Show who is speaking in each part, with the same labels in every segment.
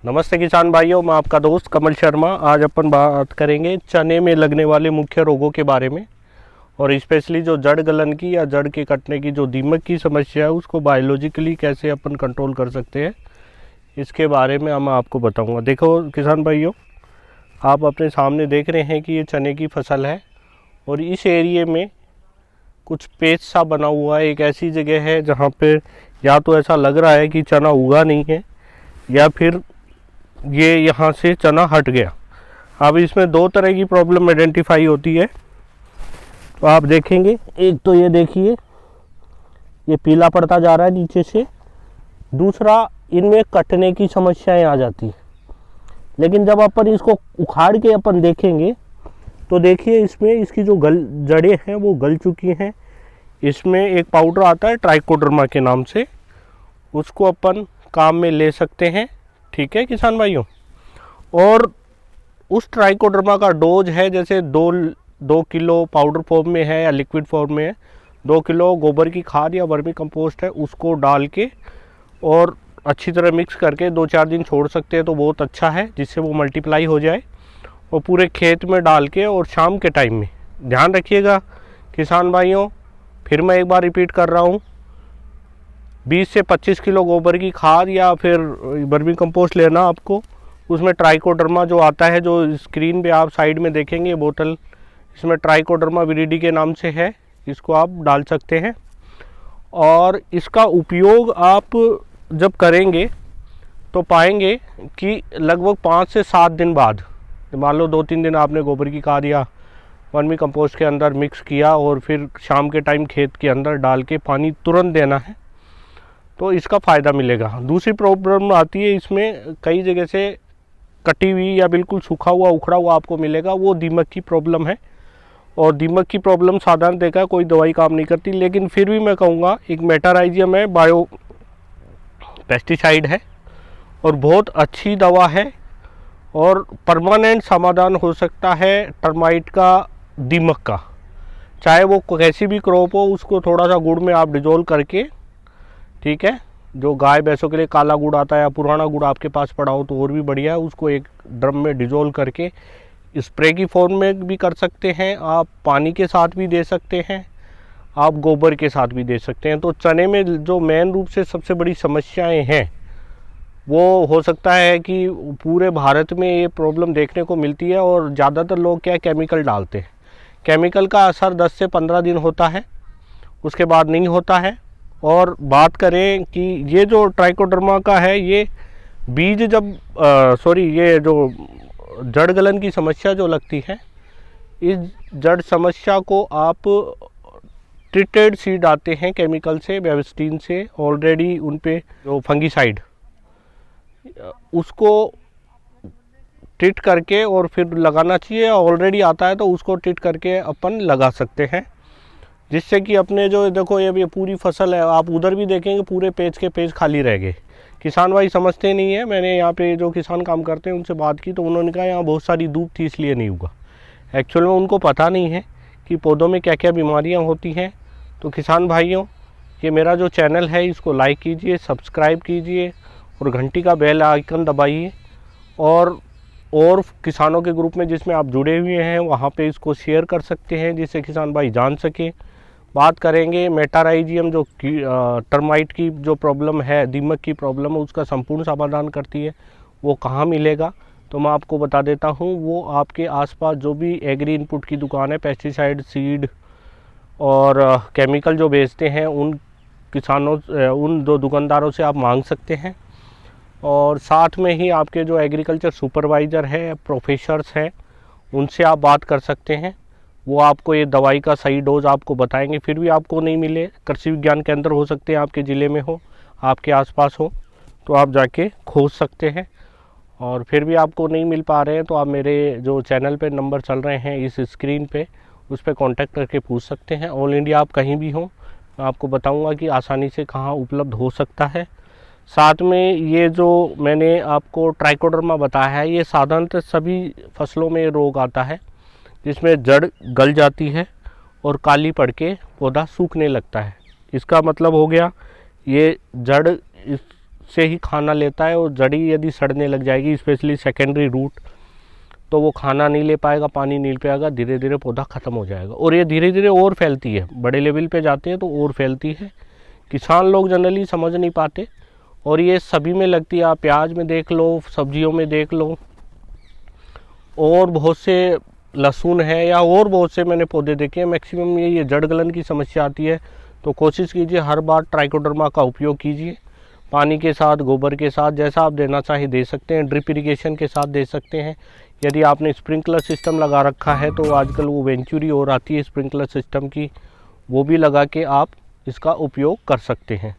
Speaker 1: नमस्ते किसान भाइयों, मैं आपका दोस्त कमल शर्मा। आज अपन बात करेंगे चने में लगने वाले मुख्य रोगों के बारे में, और स्पेशली जो जड़ गलन की या जड़ के कटने की जो दीमक की समस्या है उसको बायोलॉजिकली कैसे अपन कंट्रोल कर सकते हैं, इसके बारे में मैं आपको बताऊंगा। देखो किसान भाइयों, आप अपने सामने देख रहे हैं कि ये चने की फसल है और इस एरिए में कुछ पेच सा बना हुआ है। एक ऐसी जगह है जहाँ पे या तो ऐसा लग रहा है कि चना उगा नहीं है या फिर ये यहाँ से चना हट गया। अब इसमें दो तरह की प्रॉब्लम आइडेंटिफाई होती है, तो आप देखेंगे। एक तो ये देखिए, ये पीला पड़ता जा रहा है नीचे से। दूसरा, इनमें कटने की समस्याएं आ जाती है। लेकिन जब अपन इसको उखाड़ के अपन देखेंगे तो देखिए इसमें इसकी जो जड़ें हैं वो गल चुकी हैं। इसमें एक पाउडर आता है ट्राइकोडर्मा के नाम से, उसको अपन काम में ले सकते हैं। ठीक है किसान भाइयों, और उस ट्राइकोडर्मा का डोज है, जैसे 2 किलो पाउडर फॉर्म में है या लिक्विड फॉर्म में है, 2 किलो गोबर की खाद या वर्मी कंपोस्ट है, उसको डाल के और अच्छी तरह मिक्स करके 2-4 दिन छोड़ सकते हैं तो बहुत अच्छा है, जिससे वो मल्टीप्लाई हो जाए। और पूरे खेत में डाल के और शाम के टाइम में ध्यान रखिएगा किसान भाइयों, फिर मैं एक बार रिपीट कर रहा हूँ, 20 से 25 किलो गोबर की खाद या फिर वर्मी कंपोस्ट लेना आपको। उसमें ट्राइकोडर्मा जो आता है, जो स्क्रीन पे आप साइड में देखेंगे बोतल, इसमें ट्राइकोडर्मा विरिडी के नाम से है, इसको आप डाल सकते हैं। और इसका उपयोग आप जब करेंगे तो पाएंगे कि लगभग 5 से 7 दिन बाद, मान लो 2-3 दिन आपने गोबर की खाद या वर्मी कंपोस्ट के अंदर मिक्स किया और फिर शाम के टाइम खेत के अंदर डाल के पानी तुरंत देना है, तो इसका फ़ायदा मिलेगा। दूसरी प्रॉब्लम आती है, इसमें कई जगह से कटी हुई या बिल्कुल सूखा हुआ उखड़ा हुआ आपको मिलेगा, वो दीमक की प्रॉब्लम है। और दीमक की प्रॉब्लम साधारण देखा कोई दवाई काम नहीं करती, लेकिन फिर भी मैं कहूँगा एक मेटाराइजियम है, बायो पेस्टिसाइड है और बहुत अच्छी दवा है और परमानेंट समाधान हो सकता है टर्माइट का, दीमक का। चाहे वो कैसी भी क्रॉप हो, उसको थोड़ा सा गुड़ में आप डिजोल्व करके, ठीक है, जो गाय भैंसों के लिए काला गुड़ आता है या पुराना गुड़ आपके पास पड़ा हो तो और भी बढ़िया है, उसको एक ड्रम में डिजोल्व करके स्प्रे की फॉर्म में भी कर सकते हैं, आप पानी के साथ भी दे सकते हैं, आप गोबर के साथ भी दे सकते हैं। तो चने में जो मेन रूप से सबसे बड़ी समस्याएं हैं वो हो सकता है कि पूरे भारत में ये प्रॉब्लम देखने को मिलती है। और ज़्यादातर लोग क्या केमिकल डालते हैं, केमिकल का असर 10 से 15 दिन होता है, उसके बाद नहीं होता है। और बात करें कि ये जो ट्राइकोडर्मा का है, ये बीज जब ये जो जड़ गलन की समस्या जो लगती है, इस जड़ समस्या को आप ट्रीटेड सीड आते हैं केमिकल से, बेविस्टीन से, ऑलरेडी उन पे जो फंगीसाइड, उसको ट्रीट करके और फिर लगाना चाहिए। ऑलरेडी आता है तो उसको ट्रीट करके अपन लगा सकते हैं, जिससे कि अपने जो देखो ये पूरी फसल है, आप उधर भी देखेंगे पूरे पेज के पेज खाली रह गए। किसान भाई समझते नहीं है, मैंने यहाँ पे जो किसान काम करते हैं उनसे बात की तो उन्होंने कहा यहाँ बहुत सारी धूप थी इसलिए नहीं हुआ। एक्चुअल में उनको पता नहीं है कि पौधों में क्या क्या बीमारियाँ होती हैं। तो किसान भाइयों, ये मेरा जो चैनल है इसको लाइक कीजिए, सब्सक्राइब कीजिए और घंटी का बेल आइकन दबाइए। और किसानों के ग्रुप में जिसमें आप जुड़े हुए हैं वहाँ पे इसको शेयर कर सकते हैं, जिससे किसान भाई जान सके। बात करेंगे मेटाराइजियम, जो टर्माइट की जो प्रॉब्लम है, दीमक की प्रॉब्लम है, उसका संपूर्ण समाधान करती है। वो कहाँ मिलेगा तो मैं आपको बता देता हूँ, वो आपके आसपास जो भी एग्री इनपुट की दुकान है, पेस्टिसाइड, सीड और केमिकल जो बेचते हैं, उन किसानों, उन दो दुकानदारों से आप मांग सकते हैं। और साथ में ही आपके जो एग्रीकल्चर सुपरवाइज़र है, प्रोफेसर्स हैं, उनसे आप बात कर सकते हैं। वो आपको ये दवाई का सही डोज आपको बताएंगे। फिर भी आपको नहीं मिले, कृषि विज्ञान केंद्र हो सकते हैं आपके ज़िले में हो, आपके आसपास हो, तो आप जाके खोज सकते हैं। और फिर भी आपको नहीं मिल पा रहे हैं तो आप मेरे जो चैनल पे नंबर चल रहे हैं इस स्क्रीन पे, उस पर कॉन्टैक्ट करके पूछ सकते हैं। ऑल इंडिया आप कहीं भी हो, मैं आपको बताऊँगा कि आसानी से कहाँ उपलब्ध हो सकता है। साथ में ये जो मैंने आपको ट्राइकोडर्मा बताया है, ये साधारणतः सभी फसलों में रोग आता है, जिसमें जड़ गल जाती है और काली पड़ के पौधा सूखने लगता है। इसका मतलब हो गया ये जड़ इस से ही खाना लेता है, और जड़ी यदि सड़ने लग जाएगी, स्पेशली सेकेंडरी रूट, तो वो खाना नहीं ले पाएगा, पानी नहीं ले पाएगा, धीरे धीरे पौधा ख़त्म हो जाएगा। और ये धीरे धीरे और फैलती है, बड़े लेवल पे जाते हैं तो और फैलती है। किसान लोग जनरली समझ नहीं पाते, और ये सभी में लगती है। आप प्याज में देख लो, सब्जियों में देख लो, और बहुत से लहसुन है या और बहुत से मैंने पौधे देखे हैं, मैक्सिमम ये जड़ गलन की समस्या आती है। तो कोशिश कीजिए हर बार ट्राइकोडर्मा का उपयोग कीजिए, पानी के साथ, गोबर के साथ, जैसा आप देना चाहे दे सकते हैं। ड्रिप इरिगेशन के साथ दे सकते हैं। यदि आपने स्प्रिंकलर सिस्टम लगा रखा है तो आजकल वो वेंचुरी और आती है स्प्रिंकलर सिस्टम की, वो भी लगा के आप इसका उपयोग कर सकते हैं।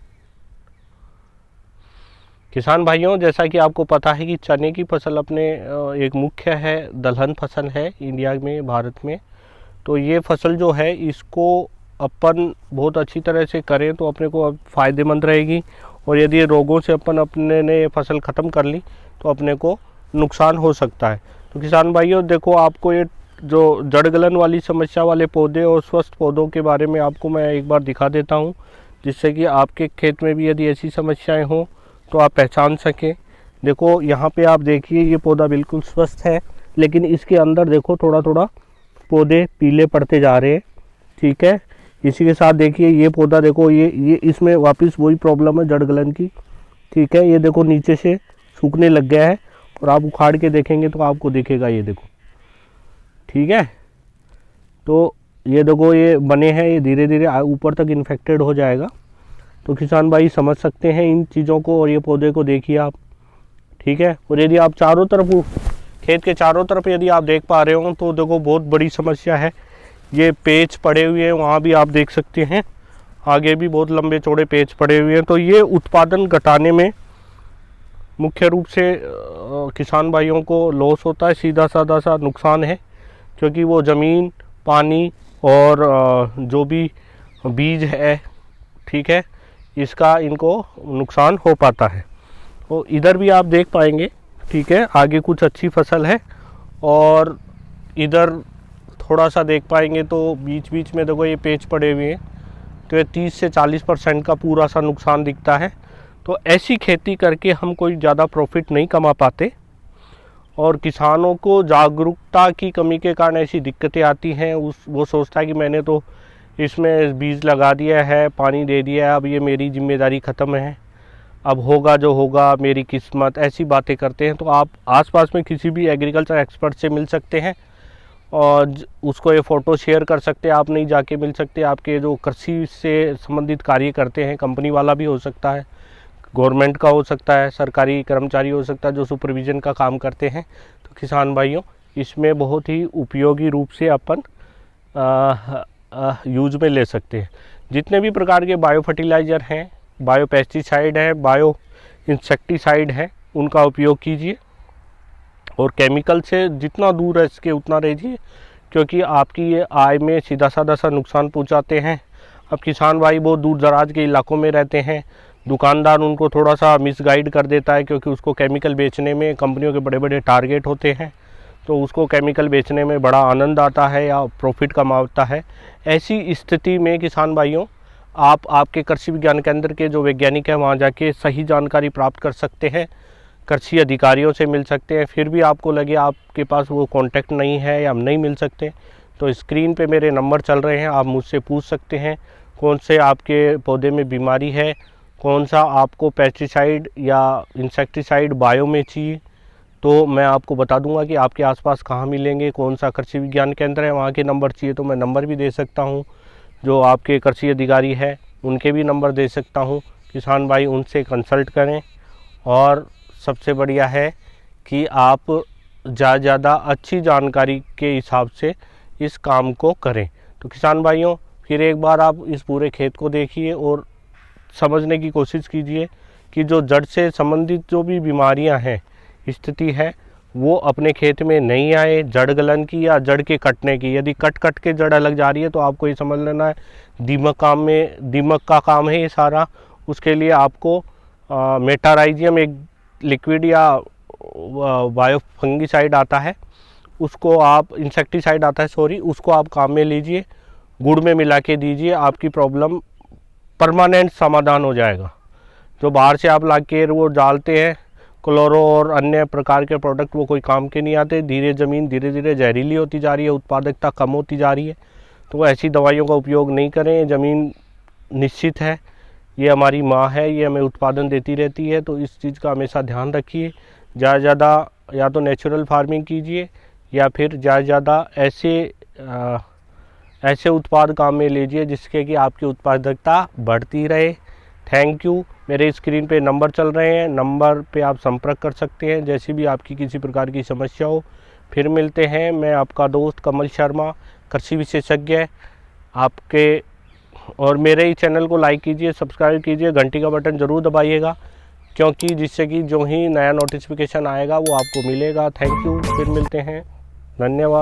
Speaker 1: किसान भाइयों, जैसा कि आपको पता है कि चने की फसल अपने एक मुख्य है, दलहन फसल है इंडिया में, भारत में। तो ये फसल जो है, इसको अपन बहुत अच्छी तरह से करें तो अपने को फ़ायदेमंद रहेगी। और यदि रोगों से अपने ने फसल ख़त्म कर ली तो अपने को नुकसान हो सकता है। तो किसान भाइयों देखो, आपको ये जो जड़ गलन वाली समस्या वाले पौधे और स्वस्थ पौधों के बारे में आपको मैं एक बार दिखा देता हूँ, जिससे कि आपके खेत में भी यदि ऐसी समस्याएं हों तो आप पहचान सकें। देखो यहाँ पे आप देखिए, ये पौधा बिल्कुल स्वस्थ है, लेकिन इसके अंदर देखो थोड़ा थोड़ा पौधे पीले पड़ते जा रहे हैं। ठीक है, इसी के साथ देखिए ये पौधा देखो, ये इसमें वापस वही प्रॉब्लम है जड़ गलन की। ठीक है, ये देखो नीचे से सूखने लग गया है, और आप उखाड़ के देखेंगे तो आपको दिखेगा, ये देखो। ठीक है, तो ये देखो ये बने हैं, ये धीरे धीरे ऊपर तक इन्फेक्टेड हो जाएगा। तो किसान भाई समझ सकते हैं इन चीज़ों को, और ये पौधे को देखिए आप। ठीक है, और यदि आप चारों तरफ, खेत के चारों तरफ यदि आप देख पा रहे हो तो देखो बहुत बड़ी समस्या है। ये पेच पड़े हुए हैं, वहाँ भी आप देख सकते हैं, आगे भी बहुत लंबे चौड़े पेच पड़े हुए हैं। तो ये उत्पादन घटाने में मुख्य रूप से किसान भाइयों को लॉस होता है, सीधा साधा सा नुकसान है, क्योंकि वो ज़मीन, पानी और जो भी बीज है, ठीक है, इसका इनको नुकसान हो पाता है। तो इधर भी आप देख पाएंगे, ठीक है, आगे कुछ अच्छी फसल है, और इधर थोड़ा सा देख पाएंगे तो बीच बीच में देखो ये पेच पड़े हुए हैं। तो ये 30 से 40% का पूरा सा नुकसान दिखता है। तो ऐसी खेती करके हम कोई ज़्यादा प्रॉफिट नहीं कमा पाते, और किसानों को जागरूकता की कमी के कारण ऐसी दिक्कतें आती हैं। वो सोचता है कि मैंने तो इसमें बीज लगा दिया है, पानी दे दिया है, अब ये मेरी जिम्मेदारी ख़त्म है, अब होगा जो होगा, मेरी किस्मत, ऐसी बातें करते हैं। तो आप आसपास में किसी भी एग्रीकल्चर एक्सपर्ट से मिल सकते हैं, और उसको ये फ़ोटो शेयर कर सकते हैं। आप नहीं जाके मिल सकते, आपके जो कृषि से संबंधित कार्य करते हैं, कंपनी वाला भी हो सकता है, गवर्नमेंट का हो सकता है, सरकारी कर्मचारी हो सकता है जो सुपरविज़न का काम करते हैं। तो किसान भाइयों, इसमें बहुत ही उपयोगी रूप से अपन यूज में ले सकते हैं। जितने भी प्रकार के बायो फर्टिलाइज़र हैं, बायो पेस्टिसाइड हैं, बायो इंसेक्टिसाइड हैं, उनका उपयोग कीजिए, और केमिकल से जितना दूर रह सके उतना रहिए, क्योंकि आपकी ये आय में सीधा साधा सा नुकसान पहुंचाते हैं। अब किसान भाई बहुत दूर दराज के इलाकों में रहते हैं, दुकानदार उनको थोड़ा सा मिसगाइड कर देता है, क्योंकि उसको केमिकल बेचने में कंपनियों के बड़े बड़े टारगेट होते हैं, तो उसको केमिकल बेचने में बड़ा आनंद आता है या प्रॉफिट कमाता है। ऐसी स्थिति में किसान भाइयों, आप आपके कृषि विज्ञान केंद्र के जो वैज्ञानिक हैं वहाँ जाके सही जानकारी प्राप्त कर सकते हैं, कृषि अधिकारियों से मिल सकते हैं। फिर भी आपको लगे आपके पास वो कांटेक्ट नहीं है या हम नहीं मिल सकते, तो स्क्रीन पे मेरे नंबर चल रहे हैं, आप मुझसे पूछ सकते हैं कौन से आपके पौधे में बीमारी है, कौन सा आपको पेस्टिसाइड या इंसेक्टिसाइड बायो में चाहिए, तो मैं आपको बता दूंगा कि आपके आसपास कहाँ मिलेंगे, कौन सा कृषि विज्ञान केंद्र है, वहाँ के नंबर चाहिए तो मैं नंबर भी दे सकता हूँ। जो आपके कृषि अधिकारी है उनके भी नंबर दे सकता हूँ। किसान भाई उनसे कंसल्ट करें, और सबसे बढ़िया है कि आप ज़्यादा अच्छी जानकारी के हिसाब से इस काम को करें। तो किसान भाइयों, फिर एक बार आप इस पूरे खेत को देखिए और समझने की कोशिश कीजिए कि जो जड़ से संबंधित जो भी बीमारियां हैं, स्थिति है, वो अपने खेत में नहीं आए, जड़ गलन की या जड़ के कटने की। यदि कट के जड़ अलग जा रही है तो आपको ये समझ लेना है दीमक का काम है ये सारा। उसके लिए आपको मेटाराइजियम एक लिक्विड या बायो फंगीसाइड आता है, उसको आप इंसेक्टिसाइड आता है सॉरी, उसको आप काम में लीजिए, गुड़ में मिला के दीजिए, आपकी प्रॉब्लम परमानेंट समाधान हो जाएगा। जो बाहर से आप ला के वो डालते हैं क्लोरो और अन्य प्रकार के प्रोडक्ट, वो कोई काम के नहीं आते। ज़मीन धीरे धीरे जहरीली होती जा रही है, उत्पादकता कम होती जा रही है। तो ऐसी दवाइयों का उपयोग नहीं करें। ज़मीन निश्चित है, ये हमारी माँ है, ये हमें उत्पादन देती रहती है। तो इस चीज़ का हमेशा ध्यान रखिए। ज़्यादा या तो नेचुरल फार्मिंग कीजिए या फिर ज़्यादा ऐसे उत्पाद काम में लीजिए जिसके कि आपकी उत्पादकता बढ़ती रहे। Thank you. मेरे स्क्रीन पे नंबर चल रहे हैं, नंबर पे आप संपर्क कर सकते हैं जैसी भी आपकी किसी प्रकार की समस्या हो। फिर मिलते हैं। मैं आपका दोस्त कमल शर्मा, कृषि विशेषज्ञ आपके। और मेरे ही चैनल को लाइक कीजिए, सब्सक्राइब कीजिए, घंटी का बटन ज़रूर दबाइएगा, क्योंकि जिससे कि जो ही नया नोटिफिकेशन आएगा वो आपको मिलेगा। Thank you. फिर मिलते हैं। धन्यवाद।